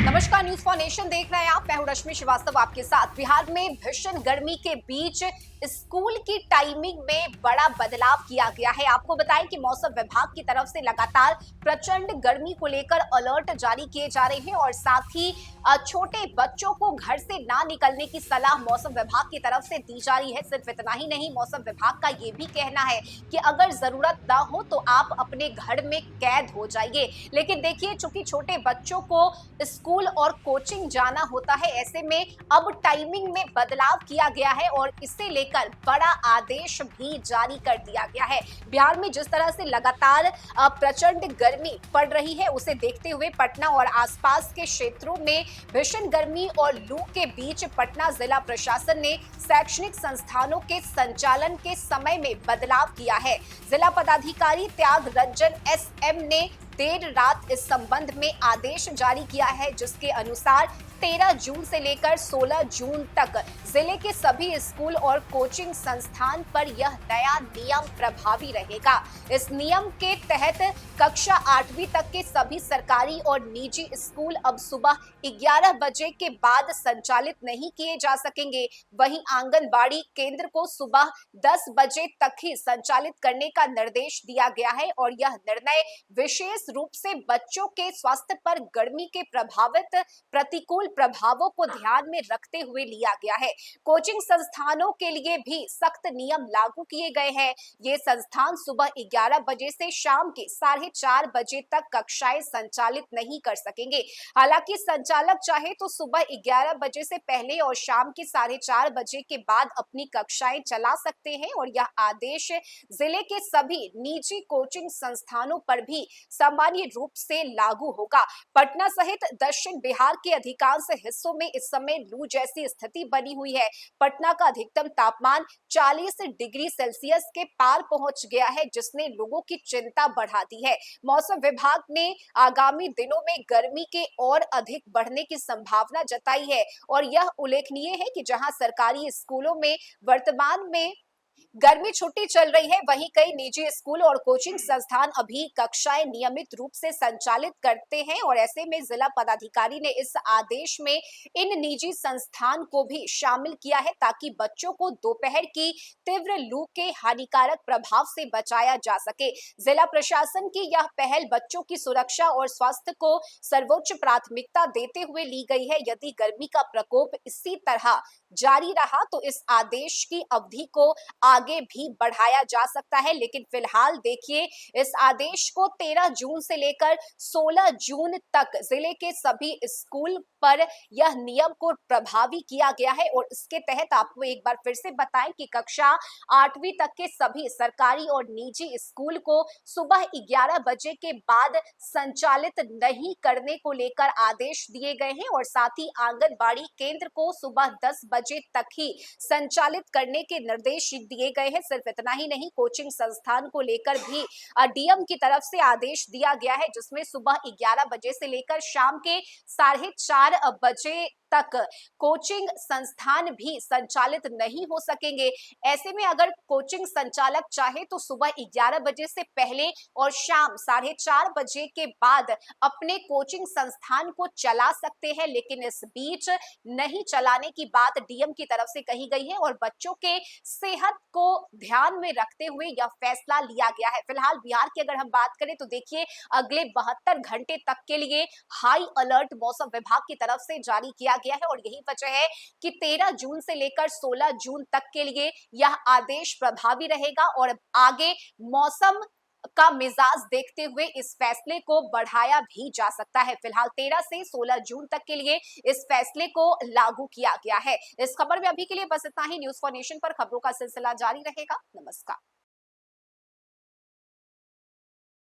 नमस्कार, news for nation देख रहे हैं आप। मैं हूं रश्मि श्रीवास्तव आपके साथ। बिहार में भीषण गर्मी के बीच स्कूल की टाइमिंग में बड़ा बदलाव किया गया है। आपको बताएं कि मौसम विभाग की तरफ से लगातार प्रचंड गर्मी को लेकर अलर्ट जारी किए जा रहे हैं और साथ ही छोटे बच्चों को घर से ना निकलने की सलाह मौसम विभाग की तरफ से दी जा रही है। सिर्फ इतना ही नहीं, मौसम विभाग का ये भी कहना है कि अगर जरूरत ना हो तो आप अपने घर में कैद हो जाइए। लेकिन देखिए, चूंकि छोटे बच्चों को स्कूल और कोचिंग जाना होता है, ऐसे में अब टाइमिंग में बदलाव किया गया है और इसे लेकर बड़ा आदेश भी जारी कर दिया गया है। बिहार में जिस तरह से लगातार प्रचंड गर्मी पड़ रही है, उसे देखते हुए पटना और आसपास के क्षेत्रों में भीषण गर्मी और लू के बीच पटना जिला प्रशासन ने शैक्षणिक संस्थानों के संचालन के समय में बदलाव किया है। जिला पदाधिकारी त्याग रंजन एसएम ने देर रात इस संबंध में आदेश जारी किया है, जिसके अनुसार 13 जून से लेकर 16 जून तक जिले के सभी स्कूल और कोचिंग संस्थान पर यह नया नियम प्रभावी रहेगा। इस नियम के तहत कक्षा 8वीं तक के सभी सरकारी और निजी स्कूल अब सुबह 11 बजे के बाद संचालित नहीं किए जा सकेंगे। वहीं आंगनबाड़ी केंद्र को सुबह 10 बजे तक ही संचालित करने का निर्देश दिया गया है और यह निर्णय विशेष रूप से बच्चों के स्वास्थ्य पर गर्मी के प्रभावित प्रतिकूल प्रभावों को ध्यान में रखते हुए लिया गया है। कोचिंग संस्थानों के लिए भी सख्त नियम लागू किए गए हैं। ये संस्थान सुबह 11 बजे से शाम के 4:30 बजे तक कक्षाएं संचालित नहीं कर सकेंगे। हालांकि संचालक चाहे तो सुबह 11 बजे से पहले और शाम के 4:30 बजे के बाद अपनी कक्षाएं चला सकते हैं और यह आदेश जिले के सभी निजी कोचिंग संस्थानों पर भी सामान्य रूप से लागू होगा। पटना सहित दक्षिण बिहार के अधिकांश हिस्सों में इस समय लू जैसी स्थिति बनी हुई है। पटना का अधिकतम तापमान 40 डिग्री सेल्सियस के पार पहुंच गया है, जिसने लोगों की चिंता बढ़ा दी है। मौसम विभाग ने आगामी दिनों में गर्मी के और अधिक बढ़ने की संभावना जताई है और यह उल्लेखनीय है कि जहां सरकारी स्कूलों में वर्तमान में गर्मी छुट्टी चल रही है, वहीं कई निजी स्कूल और कोचिंग संस्थान अभी कक्षाएं नियमित रूप से संचालित करते हैं और ऐसे में जिला पदाधिकारी ने इस आदेश में इन निजी संस्थान को भी शामिल किया है ताकि बच्चों को दोपहर की तीव्र लू के हानिकारक प्रभाव से बचाया जा सके। जिला प्रशासन की यह पहल बच्चों की सुरक्षा और स्वास्थ्य को सर्वोच्च प्राथमिकता देते हुए ली गई है। यदि गर्मी का प्रकोप इसी तरह जारी रहा तो इस आदेश की अवधि को आगे भी बढ़ाया जा सकता है, लेकिन फिलहाल देखिए, इस आदेश को 13 जून से लेकर 16 जून तक जिले के सभी स्कूल पर यह नियम को प्रभावी किया गया है और इसके तहत आपको एक बार फिर से बताएं कि कक्षा 8वीं तक के सभी सरकारी और निजी स्कूल को सुबह 11 बजे के बाद संचालित नहीं करने को लेकर आदेश दिए गए हैं और साथ ही आंगनबाड़ी केंद्र को सुबह 10 बजे तक ही संचालित करने के निर्देश दिए गए हैं। सिर्फ इतना ही नहीं, कोचिंग संस्थान को लेकर भी डीएम की तरफ से आदेश दिया गया है, जिसमें सुबह 11 बजे से लेकर शाम के 4:30 बजे तक कोचिंग संस्थान भी संचालित नहीं हो सकेंगे। ऐसे में अगर कोचिंग संचालक चाहे तो सुबह 11 बजे से पहले और शाम 4:30 बजे के बाद अपने कोचिंग संस्थान को चला सकते हैं, लेकिन इस बीच नहीं चलाने की बात डीएम की तरफ से कही गई है और बच्चों के सेहत को ध्यान में रखते हुए यह फैसला लिया गया है। फिलहाल बिहार की अगर हम बात करें तो देखिए, अगले 72 घंटे तक के लिए हाई अलर्ट मौसम विभाग की तरफ से जारी किया गया है और यही वजह है कि 13 जून से लेकर 16 जून तक के लिए यह आदेश प्रभावी रहेगा और आगे मौसम का मिजाज देखते हुए इस फैसले को बढ़ाया भी जा सकता है। फिलहाल 13 से 16 जून तक के लिए इस फैसले को लागू किया गया है। इस खबर में अभी के लिए बस इतना ही। न्यूज फॉर नेशन पर खबरों का सिलसिला जारी रहेगा। नमस्कार।